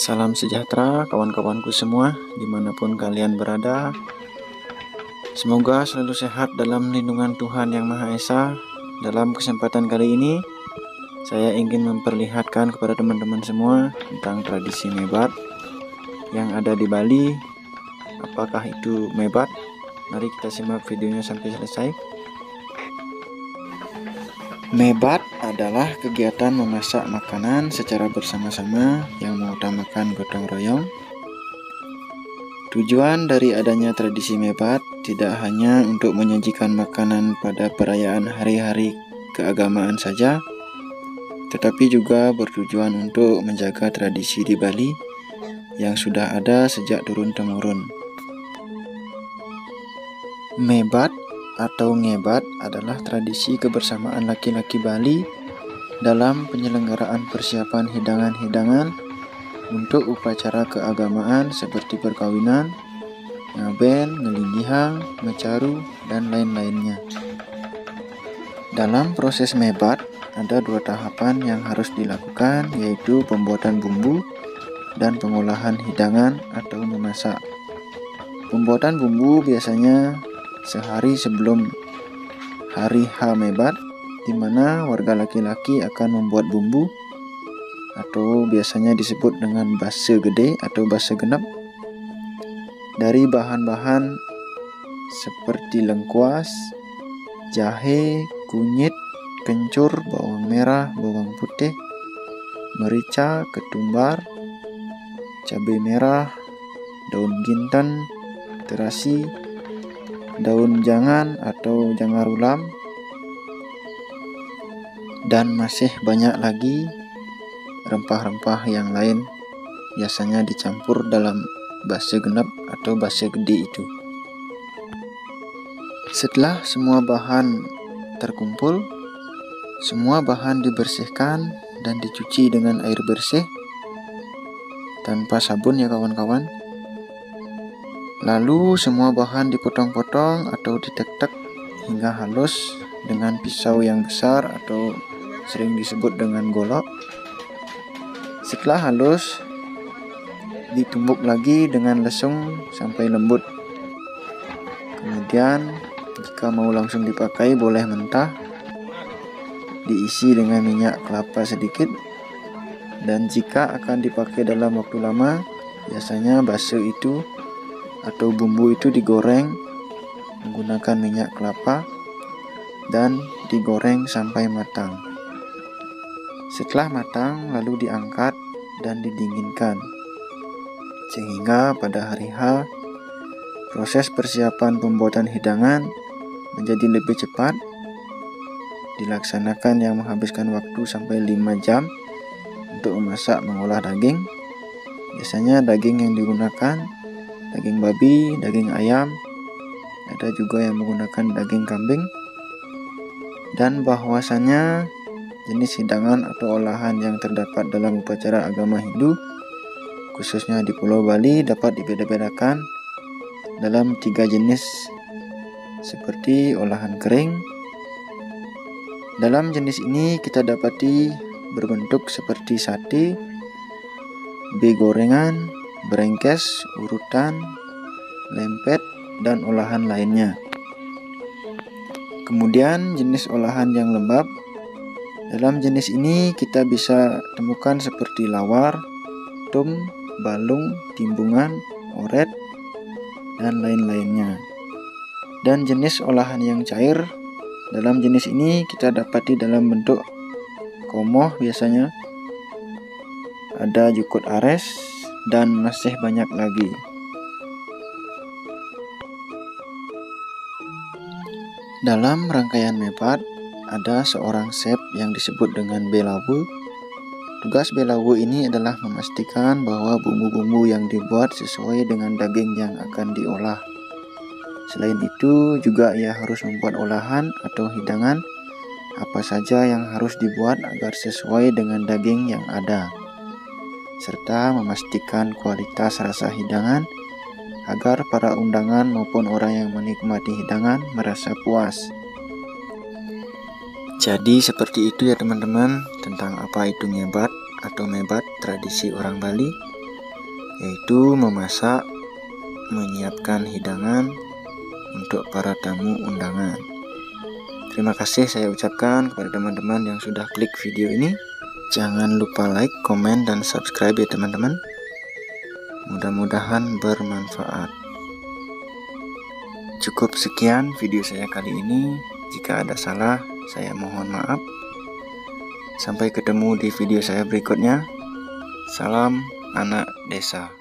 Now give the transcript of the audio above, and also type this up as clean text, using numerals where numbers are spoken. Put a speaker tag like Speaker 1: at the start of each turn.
Speaker 1: Salam sejahtera kawan-kawanku semua dimanapun kalian berada. Semoga selalu sehat dalam lindungan Tuhan Yang Maha Esa. Dalam kesempatan kali ini saya ingin memperlihatkan kepada teman-teman semua tentang tradisi mebat yang ada di Bali. Apakah itu mebat? Mari kita simak videonya sampai selesai. Mebat adalah kegiatan memasak makanan secara bersama-sama yang mengutamakan gotong royong. Tujuan dari adanya tradisi mebat tidak hanya untuk menyajikan makanan pada perayaan hari-hari keagamaan saja, tetapi juga bertujuan untuk menjaga tradisi di Bali yang sudah ada sejak turun-temurun. Mebat atau ngebat adalah tradisi kebersamaan laki-laki Bali dalam penyelenggaraan persiapan hidangan-hidangan untuk upacara keagamaan seperti perkawinan, ngaben, ngelindihang, mecaru, dan lain-lainnya. Dalam proses mebat ada 2 tahapan yang harus dilakukan, yaitu pembuatan bumbu dan pengolahan hidangan atau memasak. Pembuatan bumbu biasanya sehari sebelum hari H mebat, di mana warga laki-laki akan membuat bumbu atau biasanya disebut dengan base gede atau base genep dari bahan-bahan seperti lengkuas, jahe, kunyit, kencur, bawang merah, bawang putih, merica, ketumbar, cabai merah, daun jinten, terasi, daun jangan atau jangarulam, dan masih banyak lagi rempah-rempah yang lain biasanya dicampur dalam base genep atau base gede itu. Setelah semua bahan terkumpul, semua bahan dibersihkan dan dicuci dengan air bersih tanpa sabun ya kawan-kawan. Lalu semua bahan dipotong-potong atau ditek-tek hingga halus dengan pisau yang besar atau sering disebut dengan golok. Setelah halus, ditumbuk lagi dengan lesung sampai lembut. Kemudian jika mau langsung dipakai boleh mentah, diisi dengan minyak kelapa sedikit. Dan jika akan dipakai dalam waktu lama, biasanya base itu atau bumbu itu digoreng menggunakan minyak kelapa dan digoreng sampai matang. Setelah matang lalu diangkat dan didinginkan, sehingga pada hari H proses persiapan pembuatan hidangan menjadi lebih cepat dilaksanakan yang menghabiskan waktu sampai 5 jam untuk memasak mengolah daging. Biasanya daging yang digunakan daging babi, daging ayam, ada juga yang menggunakan daging kambing. Dan bahwasanya jenis hidangan atau olahan yang terdapat dalam upacara agama Hindu, khususnya di Pulau Bali, dapat dibeda-bedakan dalam 3 jenis, seperti olahan kering. Dalam jenis ini kita dapati berbentuk seperti sate, gorengan, brengkes, urutan, lempet, dan olahan lainnya. Kemudian jenis olahan yang lembab. Dalam jenis ini kita bisa temukan seperti lawar, tum, balung, timbungan, oret, dan lain-lainnya. Dan jenis olahan yang cair, dalam jenis ini kita dapati dalam bentuk komoh biasanya, ada jukut ares, dan masih banyak lagi. Dalam rangkaian mebat ada seorang chef yang disebut dengan belawu Tugas belawu ini adalah memastikan bahwa bumbu-bumbu yang dibuat sesuai dengan daging yang akan diolah. Selain itu, juga ia harus membuat olahan atau hidangan apa saja yang harus dibuat agar sesuai dengan daging yang ada, serta memastikan kualitas rasa hidangan agar para undangan maupun orang yang menikmati hidangan merasa puas. Jadi seperti itu ya teman-teman, tentang apa itu ngebat atau mebat tradisi orang Bali, yaitu memasak, menyiapkan hidangan untuk para tamu undangan. Terima kasih saya ucapkan kepada teman-teman yang sudah klik video ini. Jangan lupa like, komen, dan subscribe ya teman-teman. Mudah-mudahan bermanfaat. Cukup sekian video saya kali ini. Jika ada salah, saya mohon maaf. Sampai ketemu di video saya berikutnya. Salam anak desa.